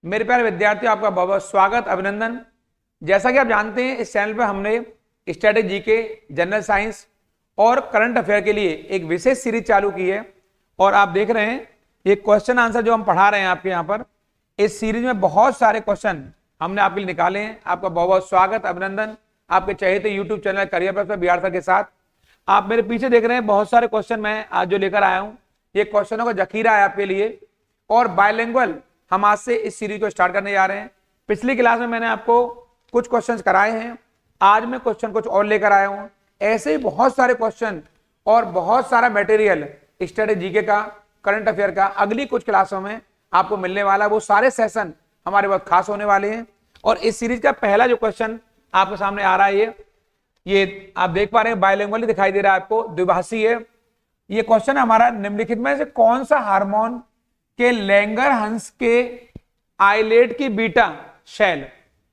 मेरे प्यारे विद्यार्थियों, आपका बहुत बहुत स्वागत, अभिनंदन। जैसा कि आप जानते हैं, इस चैनल पर हमने स्ट्रेटेजी के, जनरल साइंस और करंट अफेयर के लिए एक विशेष सीरीज चालू की है। और आप देख रहे हैं ये क्वेश्चन आंसर जो हम पढ़ा रहे हैं आपके यहाँ पर, इस सीरीज में बहुत सारे क्वेश्चन हमने आपके लिए निकाले हैं। आपका बहुत बहुत स्वागत, अभिनंदन। आपके चहेते यूट्यूब चैनल करियर पर बिहार सर के साथ आप मेरे पीछे देख रहे हैं बहुत सारे क्वेश्चन मैं आज जो लेकर आया हूँ। ये क्वेश्चनों का जखीरा है आपके लिए, और बायलिंगुअल हम आज से इस सीरीज को स्टार्ट करने जा रहे हैं। पिछली क्लास में मैंने आपको कुछ क्वेश्चंस कराए हैं, आज मैं क्वेश्चन कुछ और लेकर आया हूं। ऐसे ही बहुत सारे क्वेश्चन और बहुत सारा मटेरियल स्ट्रेटेजी के का, करंट अफेयर का अगली कुछ क्लासों में आपको मिलने वाला है। वो सारे सेशन हमारे बहुत खास होने वाले हैं। और इस सीरीज का पहला जो क्वेश्चन आपके सामने आ रहा है, ये आप देख पा रहे हैं, बायलिंगुअली दिखाई दे रहा है आपको, द्विभाषी है। ये क्वेश्चन हमारा निम्नलिखित में से कौन सा हार्मोन के लैंगरहंस के आइलेट की बीटा शेल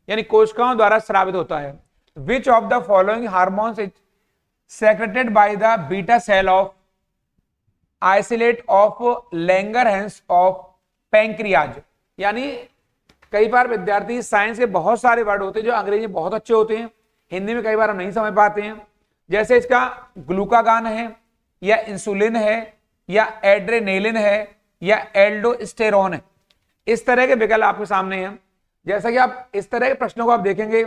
यानी कोशिकाओं द्वारा स्रावित होता है। Which of the following hormones is secreted by the beta cell of isolate of Langerhans of pancreas. यानी कई बार विद्यार्थी साइंस के बहुत सारे वर्ड होते हैं जो अंग्रेजी में बहुत अच्छे होते हैं, हिंदी में कई बार हम नहीं समझ पाते हैं। जैसे इसका ग्लूकागान है, या इंसुलिन है, या एड्रेनेलिन है, या एल्डोस्टेरोन है। इस तरह के विकल्प आपके सामने हैं। जैसा कि आप इस तरह के प्रश्नों को आप देखेंगे,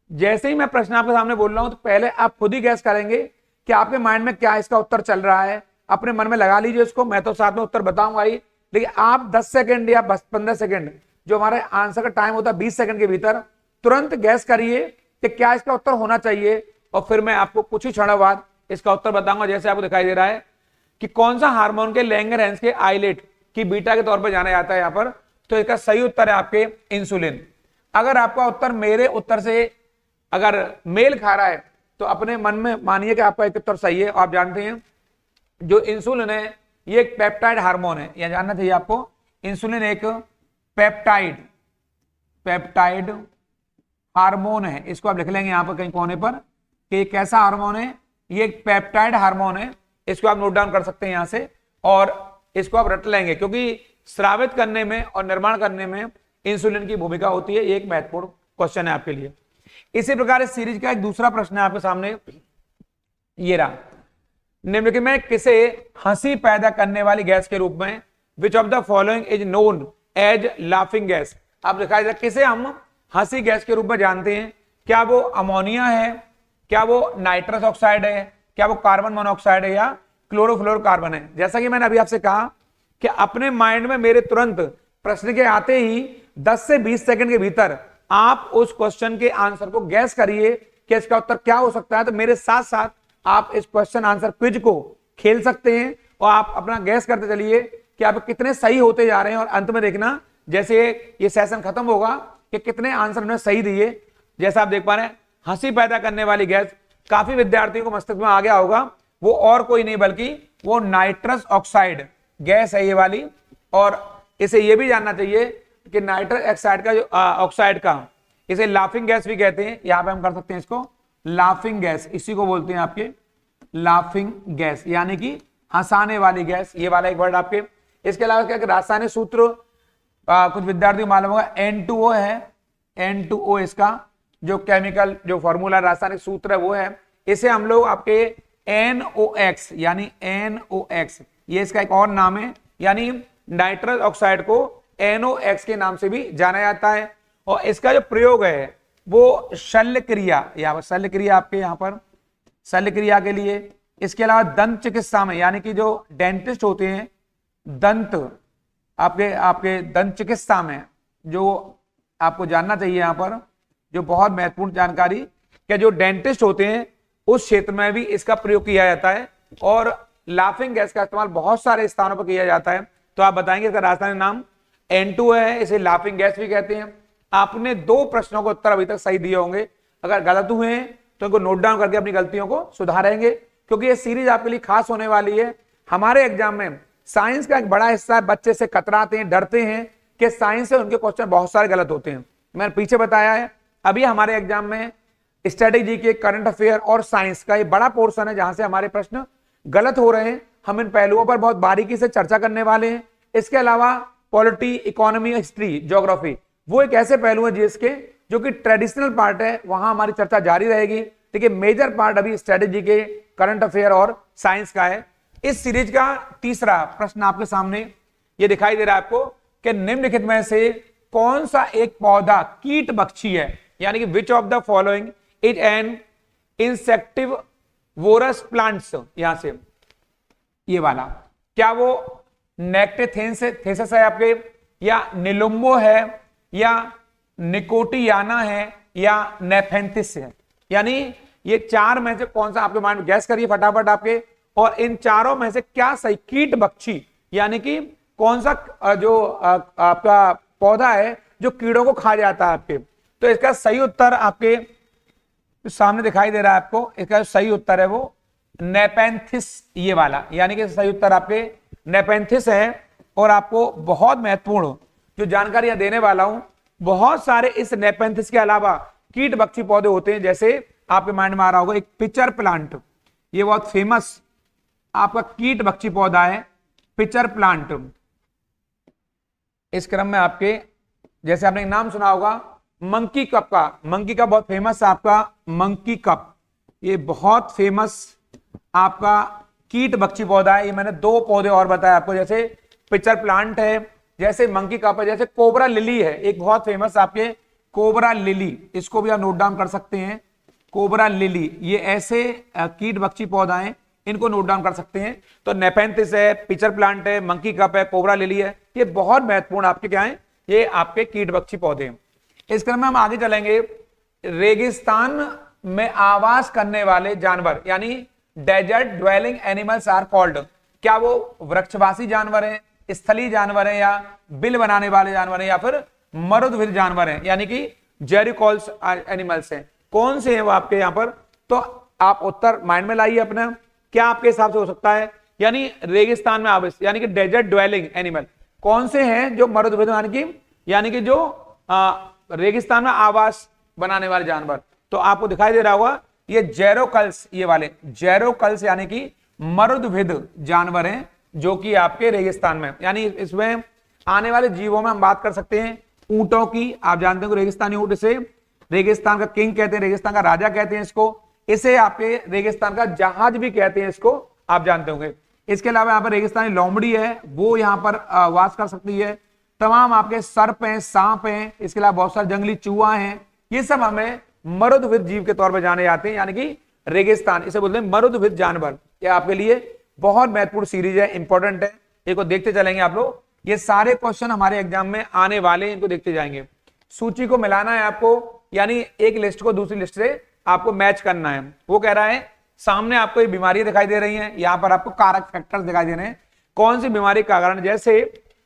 जैसे ही मैं प्रश्न आपके सामने बोल रहा हूं तो पहले आप खुद ही गैस करेंगे कि आपके माइंड में क्या इसका उत्तर चल रहा है। अपने मन में लगा लीजिए इसको, मैं तो साथ में उत्तर बताऊंगा ही, लेकिन आप 10 सेकंड या 15 सेकंड जो हमारे आंसर का टाइम होता है 20 सेकंड के भीतर तुरंत गैस करिए कि क्या इसका उत्तर होना चाहिए, और फिर मैं आपको कुछ ही क्षणों बाद इसका उत्तर बताऊंगा। जैसे आपको दिखाई दे रहा है कि कौन सा हार्मोन के लैंगरहंस के आइलेट की बीटा के तौर पर जाना जाता है यहाँ पर, तो इसका सही उत्तर है आपके इंसुलिन। अगर आपका उत्तर मेरे उत्तर से अगर मेल खा रहा है तो अपने मन में मानिए कि आपका एक उत्तर सही है। आप जानते हैं जो इंसुलिन है ये एक पेप्टाइड हार्मोन है, यह जानना चाहिए आपको। इंसुलिन एक पेप्टाइड हार्मोन है। इसको आप लिख लेंगे यहाँ पर कहीं कोने पर कि कैसा हार्मोन है, ये एक पेप्टाइड हार्मोन है। इसको आप नोट डाउन कर सकते हैं यहाँ से, और इसको आप रट लेंगे क्योंकि स्रावित करने में और निर्माण करने में इंसुलिन की भूमिका होती है। ये एक महत्वपूर्ण क्वेश्चन है आपके लिए। इसी प्रकार इस सीरीज का एक दूसरा प्रश्न है आपके सामने, ये रहा। निम्नलिखित में किसे हंसी पैदा करने वाली गैस के रूप में, which of the following is known as laughing gas. आप दिखाई दे किसे हम हंसी गैस के रूप में जानते हैं। क्या वो अमोनिया है, क्या वो नाइट्रस ऑक्साइड है, क्या वो कार्बन मोनोऑक्साइड है, या क्लोरोफ्लोरोकार्बन है। जैसा कि मैंने अभी आपसे कहा कि अपने माइंड में मेरे तुरंत प्रश्न के आते ही 10 से 20 सेकंड के भीतर आप उस क्वेश्चन के आंसर को गैस करिए कि इसका उत्तर क्या हो सकता है। तो मेरे साथ साथ आप इस क्वेश्चन आंसर क्विज को खेल सकते हैं और आप अपना गैस करते चलिए कि आप कितने सही होते जा रहे हैं। और अंत में देखना जैसे ये सेशन खत्म होगा कि कितने आंसर उन्होंने सही दिए। जैसा आप देख पा रहे हैं, हंसी पैदा करने वाली गैस काफी विद्यार्थियों को मस्तिष्क में आ गया होगा, वो और कोई नहीं बल्कि वो नाइट्रस ऑक्साइड गैस है ये वाली। और इसे ये भी जानना चाहिए कि नाइट्रस ऑक्साइड का जो ऑक्साइड का इसे लाफिंग गैस भी कहते हैं। यहां पे हम कर सकते हैं इसको लाफिंग गैस, इसी को बोलते हैं आपके लाफिंग गैस, यानी कि हंसाने वाली गैस। ये वाला एक वर्ड आपके। इसके अलावा क्या रासायनिक सूत्र कुछ विद्यार्थियों को मालूम होगा, N2O है। N2O इसका जो केमिकल जो फॉर्मूला रासायनिक सूत्र है वो है। इसे हम लोग आपके NOx यानी NOx, ये इसका एक और नाम है, यानी नाइट्रस ऑक्साइड को NOx के नाम से भी जाना जाता है। और इसका जो प्रयोग है वो शल्य क्रिया, यहाँ पर शल्य क्रिया आपके यहाँ पर शल्य क्रिया के लिए। इसके अलावा दंत चिकित्सा में, यानी कि जो डेंटिस्ट होते हैं, दंत आपके दंत चिकित्सा में, जो आपको जानना चाहिए यहाँ पर जो बहुत महत्वपूर्ण जानकारी, कि जो डेंटिस्ट होते हैं उस क्षेत्र में भी इसका प्रयोग किया जाता है। और लाफिंग गैस का इस्तेमाल बहुत सारे स्थानों पर किया जाता है। तो आप बताएंगे इसका रासायनिक नाम N2 है, इसे लाफिंग गैस भी कहते हैं। आपने 2 प्रश्नों को उत्तर अभी तक सही दिए होंगे। अगर गलत हुए हैं तो इनको नोट डाउन करके अपनी गलतियों को सुधारेंगे, क्योंकि ये सीरीज आपके लिए खास होने वाली है। हमारे एग्जाम में साइंस का एक बड़ा हिस्सा बच्चे से कतराते हैं, डरते हैं कि साइंस से उनके क्वेश्चन बहुत सारे गलत होते हैं। मैंने पीछे बताया है, अभी हमारे एग्जाम में स्ट्रेटेजी के, करंट अफेयर और साइंस का एक बड़ा पोर्शन है जहां से हमारे प्रश्न गलत हो रहे हैं। हम इन पहलुओं पर बहुत बारीकी से चर्चा करने वाले हैं। इसके अलावा पॉलिटी, इकोनॉमी, हिस्ट्री, ज्योग्राफी, वो एक ऐसे पहलू है जीएस के जो कि ट्रेडिशनल पार्ट है, वहां हमारी चर्चा जारी रहेगी। ठीक है, मेजर पार्ट अभी स्ट्रेटेजी के, करंट अफेयर और साइंस का है। इस सीरीज का तीसरा प्रश्न आपके सामने ये दिखाई दे रहा है आपको कि निम्नलिखित में से कौन सा एक पौधा कीट भक्षी है, यानी कि विच of the following is an insectivorous plants, यहां से ये वाला, क्या वो नेक्टेथेंसिस है आपके, या निलुम्बो है, या निकोटियाना है, या नेफेंथिस है। यानी ये चार में से कौन सा आपके माइंड में गैस करिए फटाफट आपके, और इन चारों में से क्या सही कीट भक्षी, यानी कि कौन सा जो आपका पौधा है जो कीड़ों को खा जाता है आपके। तो इसका सही उत्तर आपके सामने दिखाई दे रहा है आपको, इसका जो सही उत्तर है वो नेपेंथिस, ये वाला, यानी कि सही उत्तर आपके नेपेंथिस है। और आपको बहुत महत्वपूर्ण जो जानकारियां देने वाला हूं, बहुत सारे इस नेपेंथिस के अलावा कीट भक्षी पौधे होते हैं, जैसे आपके माइंड में आ रहा होगा एक पिचर प्लांट, ये बहुत फेमस आपका कीट भक्षी पौधा है पिचर प्लांट। इस क्रम में आपके जैसे आपने नाम सुना होगा मंकी कप का, मंकी कप बहुत फेमस है आपका मंकी कप, ये बहुत फेमस आपका कीट भक्षी पौधा है। ये मैंने दो पौधे और बताया आपको, जैसे पिचर प्लांट है, जैसे मंकी कप है, जैसे कोबरा लिली है एक बहुत फेमस आपके कोबरा लिली, इसको भी आप नोट डाउन कर सकते हैं। कोबरा लिली, ये ऐसे कीट भक्षी पौधा है, इनको नोट डाउन कर सकते हैं। तो नेपेंथिस है, पिचर प्लांट है, मंकी कप है, कोबरा लिली है, ये बहुत महत्वपूर्ण आपके क्या है, ये आपके कीट भक्षी पौधे हैं। इस क्रम में हम आगे चलेंगे। रेगिस्तान में आवास करने वाले जानवर, यानी desert dwelling animals are called, क्या वो वृक्षवासी जानवर हैं, स्थलीय जानवर हैं, या बिल बनाने वाले जानवर हैं, या फिर मरुदभिद जानवर हैं, यानी कि जेरिकॉल्स एनिमल्स हैं, कौन से हैं वो आपके यहाँ पर। तो आप उत्तर माइंड में लाइए अपना, क्या आपके हिसाब से हो सकता है। यानी रेगिस्तान में आवास, यानी कि डेजर्ट ड्वेलिंग एनिमल कौन से हैं जो मरुदभिद, यानी कि जो रेगिस्तान में आवास बनाने वाले जानवर। तो आपको दिखाई दे रहा होगा ये जेरोकल्स, ये वाले जेरोकल्स यानी कि मरुदभिद जानवर हैं जो कि आपके रेगिस्तान में, यानी इसमें आने वाले जीवों में हम बात कर सकते हैं ऊंटों की। आप जानते हो रेगिस्तानी ऊंट, इसे रेगिस्तान का किंग कहते हैं, रेगिस्तान का राजा कहते हैं इसको। इसे आपके रेगिस्तान का जहाज भी कहते हैं, इसको आप जानते होंगे। इसके अलावा यहाँ पर रेगिस्तानी लोमड़ी है, वो यहाँ पर वास कर सकती है। तमाम आपके सर्प हैं, सांप हैं, इसके अलावा बहुत सारे जंगली चूहा हैं, ये सब हमें मरुदभिद जीव के तौर पर जाने जाते हैं, यानी कि रेगिस्तान इसे बोलते हैं मरुदभिद जानवर। ये आपके लिए बहुत महत्वपूर्ण सीरीज है, इंपॉर्टेंट है, इनको देखते चलेंगे आप लोग। ये सारे क्वेश्चन हमारे एग्जाम में आने वाले हैं, इनको देखते जाएंगे। सूची को मिलाना है आपको, यानी एक लिस्ट को दूसरी लिस्ट से आपको मैच करना है। वो कह रहा है सामने आपको ये बीमारी दिखाई दे रही है, यहाँ पर आपको कारक फैक्टर्स दिखाई दे रहे हैं, कौन सी बीमारी का कारण, जैसे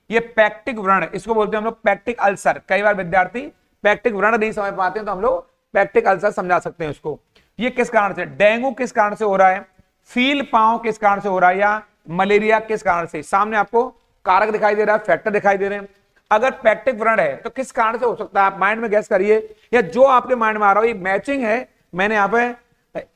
ये पैक्टिक व्रण, इसको बोलते हैं हम लोग पैक्टिक अल्सर। कई बार विद्यार्थी पैक्टिक व्रण नहीं समझ पाते हैं, तो हम लोग पैक्टिक अल्सर समझा सकते हैं उसको। ये किस कारण से, डेंगू किस कारण से हो रहा है, फील पांव किस कारण से हो रहा है, या मलेरिया किस कारण से। सामने आपको कारक दिखाई दे रहा है, फैक्टर दिखाई दे रहे हैं। अगर पैक्टिक व्रण है तो किस कारण से हो सकता है, आप माइंड में गैस करिए, या जो आपके माइंड में आ रहा हो। ये मैचिंग है, मैंने यहाँ पे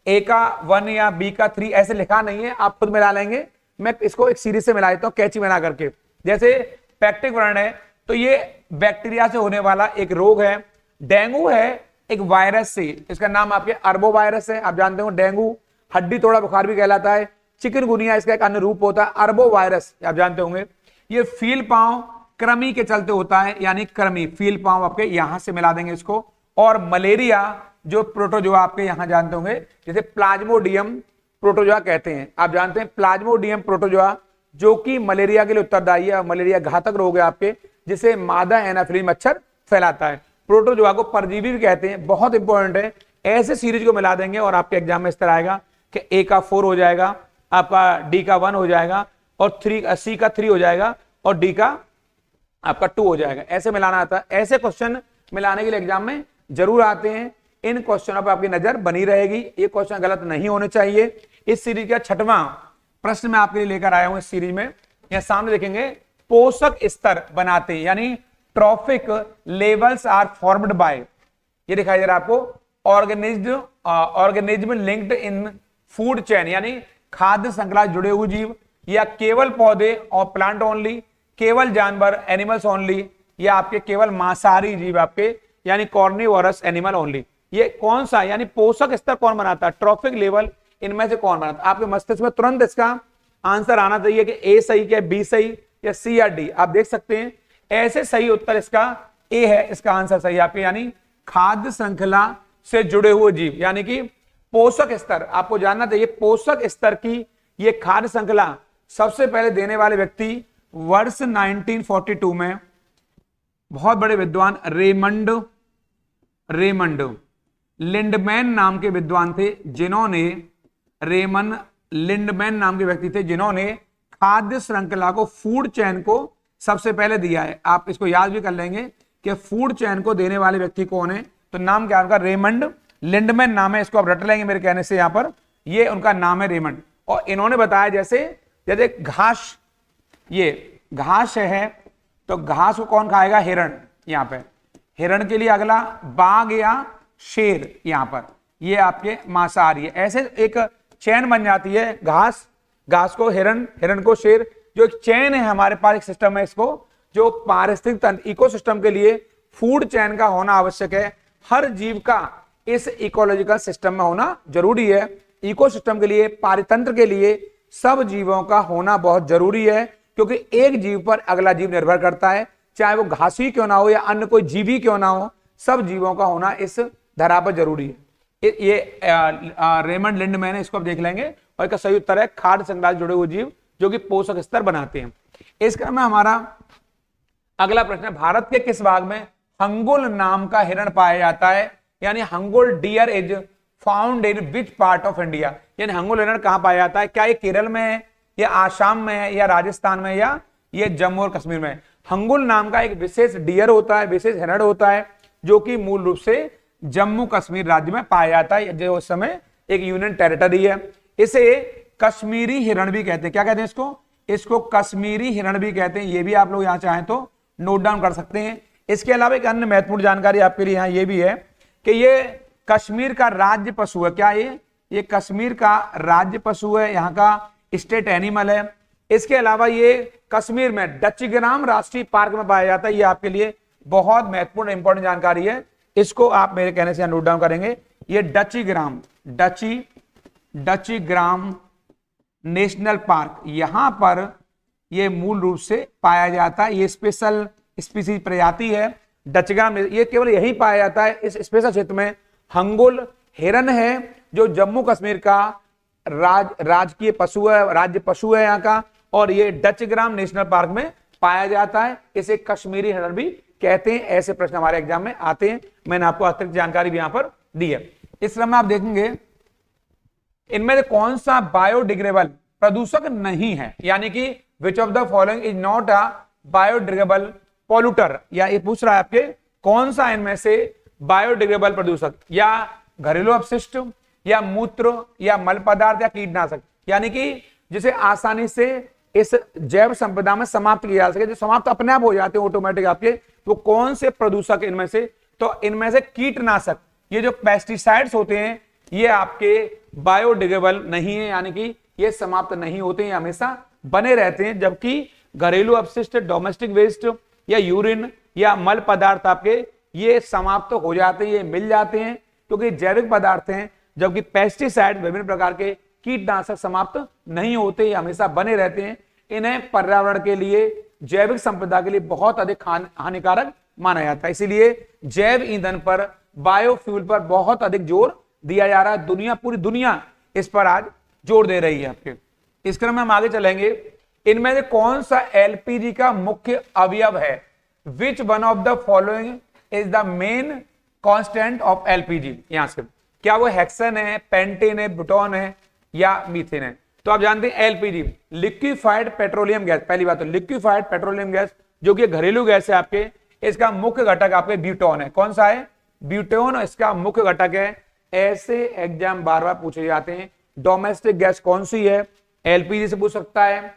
ए का 1 या बी का 3 ऐसे लिखा नहीं है, आप खुद मिला लेंगे। मैं इसको एक सीरीज से मिला देता हूँ कैची बना करके। जैसे पैक्टिक व्रण है तो ये बैक्टीरिया से होने वाला एक रोग है। डेंगू है एक वायरस से, इसका नाम आपके अरबो वायरस है, आप जानते हो। डेंगू हड्डी तोड़ा बुखार भी कहलाता है। चिकनगुनिया इसका एक अन्य रूप होता है, अरबो वायरस, आप जानते होंगे। ये फील पांव कृमि के चलते होता है, यानी कृमि, फील पांव आपके यहां से मिला देंगे इसको। और मलेरिया जो प्रोटोजोआ आपके यहां जानते होंगे, जैसे प्लाज्मोडियम प्रोटोजोआ कहते हैं, आप जानते हैं प्लाज्मोडियम प्रोटोजोआ, जो कि मलेरिया के लिए उत्तरदायी है। मलेरिया घातक रोग है आपके, जिसे मादा एनाफिलीन मच्छर फैलाता है। प्रोटोजोआ को परजीवी भी कहते हैं, बहुत इंपॉर्टेंट है। ऐसे सीरीज को मिला देंगे और आपके एग्जाम में इस तरह आएगा कि ए का 4 हो जाएगा, आपका डी का 1 हो जाएगा, और सी का 3 हो जाएगा, और डी का आपका 2 हो जाएगा। ऐसे मिलाना आता है। ऐसे क्वेश्चन मिलाने के लिए एग्जाम में जरूर आते हैं। इन क्वेश्चनों पर आपकी नजर बनी रहेगी, ये क्वेश्चन गलत नहीं होने चाहिए। इस सीरीज का 6वां प्रश्न मैं आपके लिए लेकर आया हूं। इस सीरीज में यहां सामने देखेंगे पोषक स्तर बनाते हैं, यानी trophic levels are formed by, ये दिखाई दे रहा है आपको, organism linked in food chain, यानी खाद्य श्रृंखला जुड़े हुए जीव, या केवल पौधे और प्लांट ओनली, केवल जानवर एनिमल्स ओनली, या आपके केवल मांसाहारी जीव आपके यानी कॉर्निवोरस एनिमल ओनली। ये कौन सा यानी पोषक स्तर कौन बनाता है, ट्रॉफिक लेवल इनमें से कौन बनाता है? आपके मस्तिष्क में तुरंत इसका आंसर आना चाहिए कि ए सही क्या, बी सही या सी या डी। आप देख सकते हैं ऐसे सही उत्तर इसका ए है, इसका आंसर सही आपके, यानी खाद्य श्रृंखला से जुड़े हुए जीव, यानी कि पोषक स्तर आपको जानना चाहिए। पोषक स्तर की ये खाद्य श्रृंखला सबसे पहले देने वाले व्यक्ति वर्ष 1942 में बहुत बड़े विद्वान रेमंड लिंडमैन नाम के विद्वान थे, जिन्होंने रेमन लिंडमैन नाम के व्यक्ति थे जिन्होंने खाद्य श्रृंखला को, फूड चेन को सबसे पहले दिया है। आप इसको याद भी कर लेंगे कि फूड चेन को देने वाले व्यक्ति कौन है, तो नाम क्या है उनका, रेमंड लिंडमैन नाम है। इसको आप रट लेंगे मेरे कहने से, यहां पर ये उनका नाम है रेमंड। और इन्होंने बताया जैसे घास, ये घास है तो घास को कौन खाएगा, हिरण। यहां पे हिरण के लिए अगला बाघ या शेर, यहां पर ये आपके मांसाहारी है। ऐसे एक चैन बन जाती है, घास को हिरण, हिरण को शेर, जो एक चैन है हमारे पास, एक सिस्टम है इसको, जो पारिस्थितिक तंत्र इकोसिस्टम के लिए फूड चैन का होना आवश्यक है। हर जीव का इस इकोलॉजिकल सिस्टम में होना जरूरी है। इकोसिस्टम के लिए, पारितंत्र के लिए सब जीवों का होना बहुत जरूरी है, क्योंकि एक जीव पर अगला जीव निर्भर करता है, चाहे वो घासी क्यों ना हो या अन्य कोई जीवी क्यों ना हो, सब जीवों का होना इस धरा पर जरूरी है। ये रेमंड लिंडमैन है, इसको आप देख लेंगे। और इसका सही उत्तर है खाद्य श्रृंखला से जुड़े हुए जीव जो कि पोषक स्तर बनाते हैं। इस क्रम में हमारा अगला प्रश्न है, भारत के किस भाग में हंगुल नाम का हिरण पाया जाता है, यानी hangul deer is found in which part of India, यानी हंगुल हिरण कहां पाया जाता है? क्या ये केरल में है या आसाम में है या राजस्थान में या ये जम्मू और कश्मीर में? हंगुल नाम का एक विशेष डियर होता है, विशेष हिरण होता है, जो कि मूल रूप से जम्मू कश्मीर राज्य में पाया जाता है, जो उस समय एक यूनियन टेरिटरी है। इसे कश्मीरी हिरण भी कहते हैं। क्या कहते हैं इसको कश्मीरी हिरण भी कहते हैं। ये भी आप लोग यहां चाहें तो नोट डाउन कर सकते हैं। इसके अलावा एक अन्य महत्वपूर्ण जानकारी आपके लिए यहां ये भी है कि ये कश्मीर का राज्य पशु है। क्या ये कश्मीर का राज्य पशु है, यहाँ का स्टेट एनिमल है। इसके अलावा ये कश्मीर में डचीग्राम राष्ट्रीय पार्क में पाया जाता है। ये आपके लिए बहुत महत्वपूर्ण इंपॉर्टेंट जानकारी है, इसको आप मेरे कहने से नोट डाउन करेंगे। ये डचीग्राम नेशनल पार्क, यहां पर ये मूल रूप से पाया जाता है। ये स्पेशल स्पीसीज प्रजाति है डचीग्राम, ये केवल यही पाया जाता है इस स्पेशल क्षेत्र में। हंगुल हिरण है जो जम्मू कश्मीर का राजकीय पशु है, राज्य पशु है यहाँ का, और ये डचीग्राम नेशनल पार्क में पाया जाता है। इसे कश्मीरी हिरण भी कहते हैं। ऐसे प्रश्न हमारे एग्जाम में आते हैं, मैंने आपको अतिरिक्त जानकारी भी यहां पर दी है। इस क्रम में आप देखेंगे इनमें से कौन सा बायोडिग्रेडेबल प्रदूषक नहीं है, यानी कि विच of the following is not a biodegradable polluter, या ये पूछ रहा है आपके कौन सा इनमें से बायोडिग्रेडेबल प्रदूषक, या घरेलू अपशिष्ट या मूत्र या मल पदार्थ या कीटनाशक, यानी कि जिसे आसानी से इस जैव संपदा में समाप्त किया जा सके, जो समाप्त अपने आप हो जाते हैं ऑटोमेटिक आपके, वो कौन से प्रदूषक इनमें से? तो इनमें से कीटनाशक, ये जो पेस्टिसाइड्स होते हैं, ये आपके बायोडिग्रेडेबल नहीं है, यानी कि ये समाप्त नहीं होते हैं, हमेशा बने रहते हैं। जबकि घरेलू अपशिष्ट, डोमेस्टिक वेस्ट या यूरिन या मल पदार्थ आपके ये समाप्त हो जाते हैं, ये मिल जाते हैं, क्योंकि जैविक पदार्थ हैं। जबकि पेस्टिसाइड, विभिन्न प्रकार के कीटनाशक समाप्त नहीं होते, ये हमेशा बने रहते हैं। इन्हें पर्यावरण के लिए, जैविक संपदा के लिए बहुत अधिक हानिकारक माना जाता है। इसीलिए जैव ईंधन पर, बायोफ्यूल पर बहुत अधिक जोर दिया जा रहा है। पूरी दुनिया इस पर आज जोर दे रही है आपके। इस क्रम में हम आगे चलेंगे। इनमें से कौन सा एलपीजी का मुख्य अवयव है? Which one of the following is the main constant of LPG? यहां से क्या वो हेक्सेन है, पेंटेन है, बुटोन है या मीथेन है? तो आप जानते हैं एलपीजी लिक्विफाइड पेट्रोलियम गैस, पहली बात तो लिक्विफाइड पेट्रोलियम गैस जो कि घरेलू गैस है आपके, इसका मुख्य घटक आपके ब्यूटोन है। कौन सा है? ब्यूटोन इसका मुख्य घटक है। ऐसे एग्जाम बार बार पूछे जाते हैं। डोमेस्टिक गैस कौन सी है? एलपीजी से पूछ सकता है,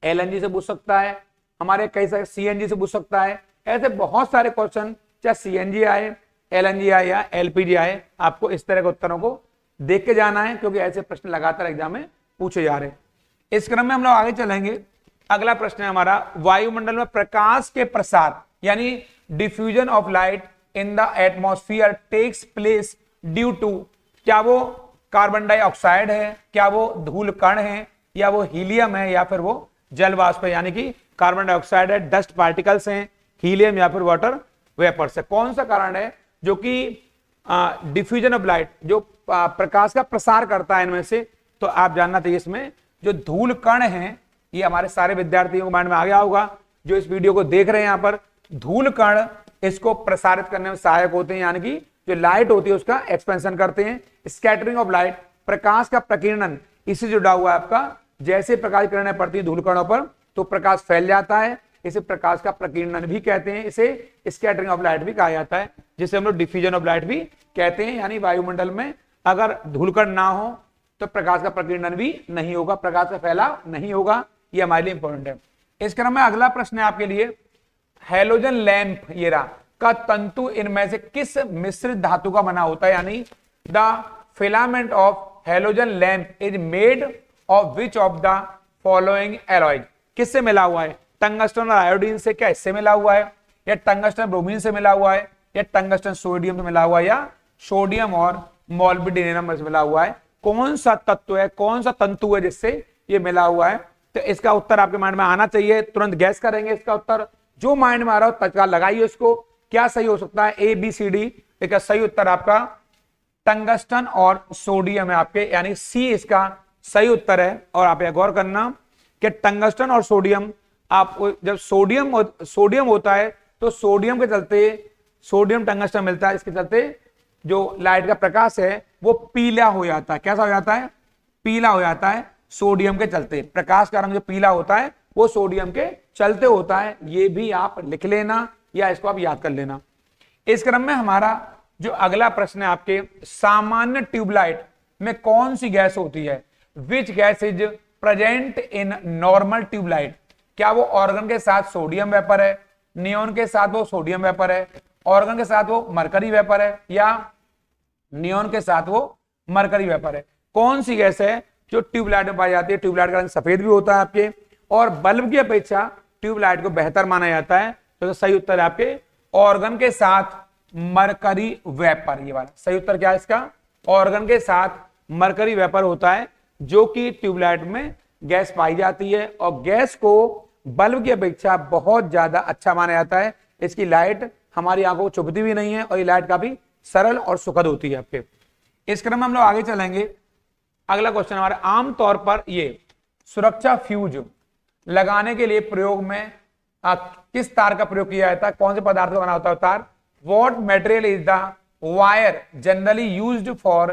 एलएनजी से पूछ सकता है, हमारे कई सारे सीएनजी से पूछ सकता है। ऐसे बहुत सारे क्वेश्चन, चाहे सीएनजी आए, एलएनजी आए या एलपीजी आए, आपको इस तरह के उत्तरों को देख के जाना है, क्योंकि ऐसे प्रश्न लगातार एग्जाम में पूछे जा रहे हैं। इस क्रम में हम लोग आगे चलेंगे। अगला प्रश्न है हमारा, वायुमंडल में प्रकाश के प्रसार यानी diffusion of light in the atmosphere takes place due to, क्या वो कार्बन डाइऑक्साइड है, क्या वो धूल कण है, या वो हीलियम है, या फिर वो जल वाष्प है। यानी कि कार्बन डाइऑक्साइड है, डस्ट पार्टिकल्स हैं, हीलियम या फिर वाटर वेपर्स है। कौन सा कारण है जो कि डिफ्यूजन ऑफ लाइट, जो प्रकाश का प्रसार करता है इनमें से? तो आप जानना चाहिए इसमें जो धूल कण हैं, ये हमारे सारे विद्यार्थियों को माइंड में आ गया होगा जो इस वीडियो को देख रहे हैं। यहाँ पर धूल कण इसको प्रसारित करने में सहायक होते हैं, यानी कि जो लाइट होती है उसका एक्सपेंशन करते हैं। स्कैटरिंग ऑफ लाइट, प्रकाश का प्रकीर्णन, इससे जुड़ा हुआ है आपका। जैसे प्रकाश किरणें पड़ती है धूल कणों पर तो प्रकाश फैल जाता है, इसे प्रकाश का प्रकीर्णन भी कहते हैं, इसे स्कैटरिंग ऑफ लाइट भी कहा जाता है, जिसे हम लोग डिफ्यूजन ऑफ लाइट भी कहते हैं। यानी वायुमंडल में अगर धूलकण ना हो तो प्रकाश का प्रकीर्णन भी नहीं होगा, प्रकाश का फैलाव नहीं होगा। ये हमारे लिए इंपॉर्टेंट है। इस क्रम में अगला प्रश्न है आपके लिए, हैलोजन लैंप ये रहा का तंतु इनमें से किस मिश्रित धातु का बना होता है? यानी the filament of halogen lamp is made of which of the following alloy? किससे मिला हुआ है? टंगस्टन और आयोडीन से, क्या इससे मिला हुआ है, या टंगस्टन ब्रोमीन से मिला हुआ है, या टंगस्टन सोडियम से मिला हुआ है, या सोडियम और मोलिब्डेनम से मिला हुआ है? कौन सा तत्व है, कौन सा तंतु है जिससे ये मिला हुआ है? तो इसका उत्तर आपके माइंड में आना चाहिए, तुरंत गैस करेंगे इसका उत्तर। जो माइंड में आ रहा हो तत्काल लगाइए उसको। क्या सही हो सकता है? A B C D. इसका सही उत्तर आपका टंगस्टन और सोडियम है आपके, यानी सी इसका सही उत्तर है। और आप गौर करना कि टंगस्टन और सोडियम, आप जब सोडियम होता है तो सोडियम के चलते सोडियम टंगस्टन मिलता है, इसके चलते जो लाइट का प्रकाश है वो पीला हो जाता है। कैसा हो जाता है? पीला हो जाता है सोडियम के चलते। प्रकाश का रंग जो पीला होता है वो सोडियम के चलते होता है। ये भी आप लिख लेना या इसको आप याद कर लेना। इस क्रम में हमारा जो अगला प्रश्न है आपके, सामान्य ट्यूबलाइट में कौन सी गैस होती है? Which gas is present in normal tubelight? क्या वो ऑर्गन के साथ सोडियम वेपर है, नियोन के साथ वो सोडियम वेपर है, ऑर्गन के साथ वो मरकरी वेपर है, या नियोन के साथ वो मरकरी वेपर है? कौन सी गैस है जो ट्यूबलाइट में पाई जाती है? ट्यूबलाइट का रंग सफेद भी होता है आपके, और बल्ब की अपेक्षा ट्यूबलाइट को बेहतर माना जाता है। तो सही उत्तर है आपके ऑर्गन के साथ मरकरी वेपर। ये वाला सही उत्तर क्या है इसका? ऑर्गन के साथ मरकरी वेपर होता है जो कि ट्यूबलाइट में गैस पाई जाती है, और गैस को बल्ब की अपेक्षा बहुत ज्यादा अच्छा माना जाता है। इसकी लाइट हमारी आंखों को चुभती भी नहीं है, और ये लाइट काफी सरल और सुखद होती है आपके। इस क्रम में हम लोग आगे चलेंगे। अगला क्वेश्चन हमारा, आमतौर पर ये सुरक्षा फ्यूज लगाने के लिए प्रयोग में किस तार का प्रयोग किया जाता है? कौन से पदार्थ का बना होता है तार? What material is the wire generally used for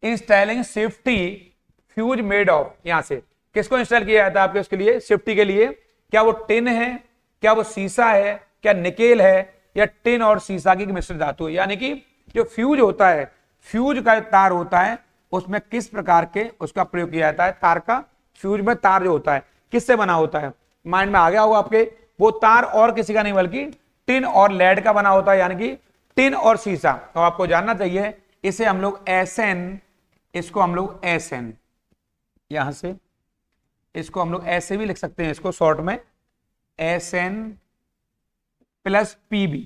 installing safety fuse made of? यहां से किसको इंस्टॉल किया जाता है आपके उसके लिए, सेफ्टी के लिए? क्या वो टिन है, क्या वो सीसा है, क्या निकेल है, या टिन और सीसा की मिश्रित धातु है? यानी कि जो फ्यूज होता है, फ्यूज का तार होता है उसमें किस प्रकार के उसका प्रयोग किया जाता है? तार का, फ्यूज में तार जो होता है किससे बना होता है? माइंड में आ गया होगा आपके, वो तार और किसी का नहीं बल्कि टिन और लेड का बना होता है, यानी कि टिन और सीसा। तो आपको जानना चाहिए इसे हम लोग SN, इसको हम लोग SN, यहां से इसको हम लोग ऐसे भी लिख सकते हैं, इसको शॉर्ट में SN प्लस PB,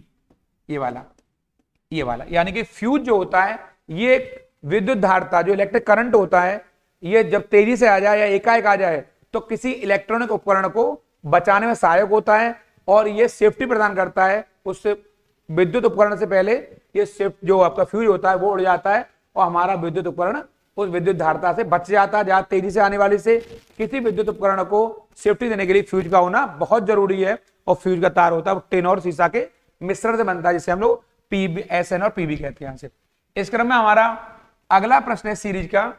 ये वाला। यानी कि फ्यूज जो होता है ये विद्युत धारिता, जो इलेक्ट्रिक करंट होता है, ये जब तेजी से आ जाए या एकाएक आ जाए तो किसी इलेक्ट्रॉनिक उपकरण को बचाने में सहायक होता है, और ये सेफ्टी प्रदान करता है। उससे विद्युत उपकरण से पहले ये जो आपका फ्यूज होता है वो उड़ जाता है, और हमारा विद्युत उपकरण उस विद्युत धारिता से बच जाता है, ज्यादा तेजी से आने वाली से। किसी विद्युत उपकरण को सेफ्टी देने के लिए फ्यूज का होना बहुत जरूरी है, और फ्यूज का तार होता है वो टिन और सीसा के मिश्रण से बनता है, जिसे हम लोग SN और PB कहते हैं। यहाँ से इस क्रम में हमारा अगला प्रश्न है सीरीज का,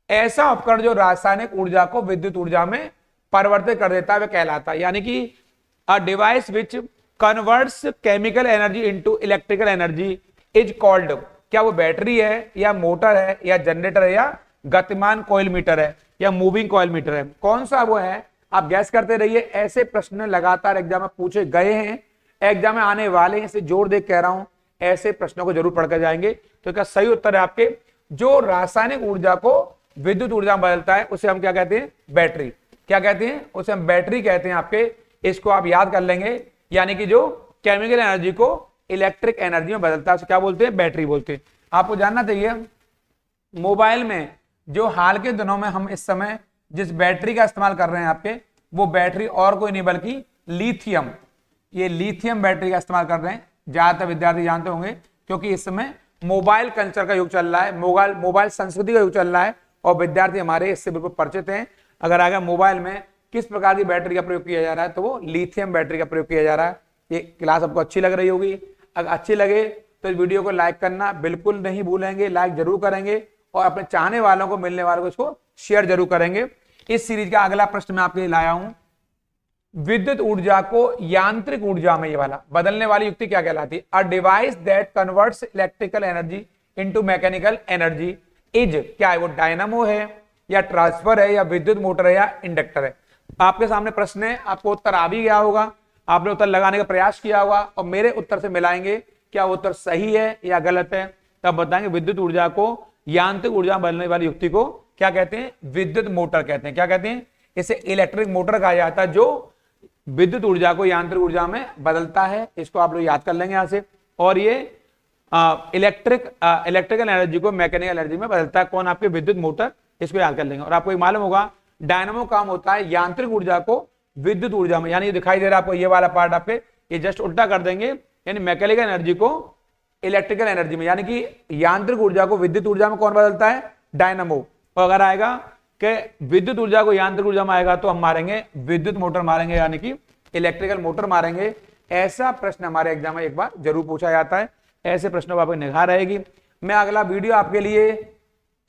ऐसा उपकरण जो रासायनिक ऊर्जा को विद्युत ऊर्जा में परिवर्तित कर देता है वह कहलाता है? यानी कि a device which converts chemical energy into electrical energy is called? क्या वो बैटरी है, या मोटर है, या जनरेटर है, या गतिमान कॉइल मीटर है, या मूविंग कॉइल मीटर है? कौन सा वो है? आप गैस करते रहिए। ऐसे प्रश्न लगातार एग्जाम में पूछे गए हैं, एग्जाम में आने वाले हैं, इसे जोर देख कह रहा हूं, ऐसे प्रश्नों को जरूर पढ़कर जाएंगे। तो इसका सही उत्तर है आपके जो रासायनिक ऊर्जा को विद्युत ऊर्जा में बदलता है उसे हम क्या कहते हैं? बैटरी। क्या कहते हैं, उसे हम बैटरी कहते हैं आपके, इसको आप याद कर लेंगे। यानी कि जो केमिकल एनर्जी को इलेक्ट्रिक एनर्जी में बदलता है उसे क्या बोलते हैं, बैटरी बोलते हैं। आपको जानना चाहिए मोबाइल में जो हाल के दिनों में हम इस समय जिस बैटरी का इस्तेमाल कर रहे हैं आपके, वो बैटरी और कोई नहीं बल्कि लिथियम, ये लिथियम बैटरी का इस्तेमाल कर रहे हैं। ज्यादातर विद्यार्थी जानते होंगे क्योंकि इस समय मोबाइल कल्चर का युग चल रहा है, मोबाइल संस्कृति का युग चल रहा है और विद्यार्थी हमारे इससे बिल्कुल परिचित हैं। अगर आगे मोबाइल में किस प्रकार की बैटरी का प्रयोग किया जा रहा है तो वो लिथियम बैटरी का प्रयोग किया जा रहा है। ये क्लास आपको अच्छी लग रही होगी, अगर अच्छी लगे तो इस वीडियो को लाइक करना बिल्कुल नहीं भूलेंगे, लाइक जरूर करेंगे और अपने चाहने वालों को, मिलने वालों को इसको शेयर जरूर करेंगे। इस सीरीज का अगला प्रश्न मैं आपके लिए लाया हूं, विद्युत ऊर्जा को यांत्रिक ऊर्जा में ये वाला बदलने वाली युक्ति क्या कहलाती है। A device that converts electrical energy into mechanical energy is, क्या है वो, डायनामो है या ट्रांसफर है या विद्युत मोटर है या इंडक्टर है। आपके सामने प्रश्न है, आपको उत्तर आ भी गया होगा, आपने उत्तर लगाने का प्रयास किया होगा और मेरे उत्तर से मिलाएंगे क्या उत्तर सही है या गलत है, तब बताएंगे विद्युत ऊर्जा को यांत्रिक ऊर्जा बदलने वाली युक्ति को क्या कहते हैं, विद्युत मोटर कहते हैं। क्या कहते हैं, इसे इलेक्ट्रिक मोटर कहा जाता है जो विद्युत ऊर्जा को यांत्रिक ऊर्जा में बदलता है। इसको आप लोग याद कर लेंगे यहां से। और ये इलेक्ट्रिकल एनर्जी को मैकेनिकल एनर्जी में बदलता है कौन, आपके विद्युत मोटर, इसको याद कर लेंगे। और आपको मालूम होगा डायनामो काम होता है यांत्रिक ऊर्जा को विद्युत ऊर्जा में, यानी दिखाई दे रहा है आपको ये वाला पार्ट, आपके ये जस्ट उल्टा कर देंगे, यानी मैकेनिकल एनर्जी को इलेक्ट्रिकल एनर्जी में, यानी कि यांत्रिक ऊर्जा को विद्युत ऊर्जा में कौन बदलता है, डायनामो। और अगर आएगा कि विद्युत ऊर्जा को यांत्रिक ऊर्जा में आएगा तो हम मारेंगे विद्युत मोटर मारेंगे, यानी कि इलेक्ट्रिकल मोटर मारेंगे। ऐसा प्रश्न हमारे एग्जाम में एक बार जरूर पूछा जाता है, ऐसे प्रश्नों पर आपकी निगाह रहेगी। मैं अगला वीडियो आपके लिए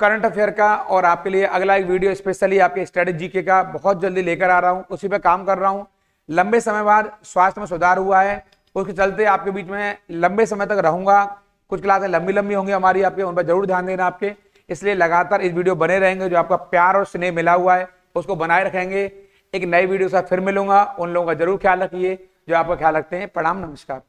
करंट अफेयर का और आपके लिए अगला एक वीडियो स्पेशली आपके स्टैटिक जीके का बहुत जल्दी लेकर आ रहा हूं, उसी पे काम कर रहा हूं। लंबे समय बाद स्वास्थ्य में सुधार हुआ है, उसके चलते आपके बीच में लंबे समय तक रहूंगा। कुछ क्लासें लंबी लंबी होंगी हमारी, आपके उन पर जरूर ध्यान देना आपके, इसलिए लगातार इस वीडियो बने रहेंगे। जो आपका प्यार और स्नेह मिला हुआ है उसको बनाए रखेंगे। एक नई वीडियो से फिर मिलूंगा, उन लोगों का जरूर ख्याल रखिए जो आपका ख्याल रखते हैं। प्रणाम, नमस्कार।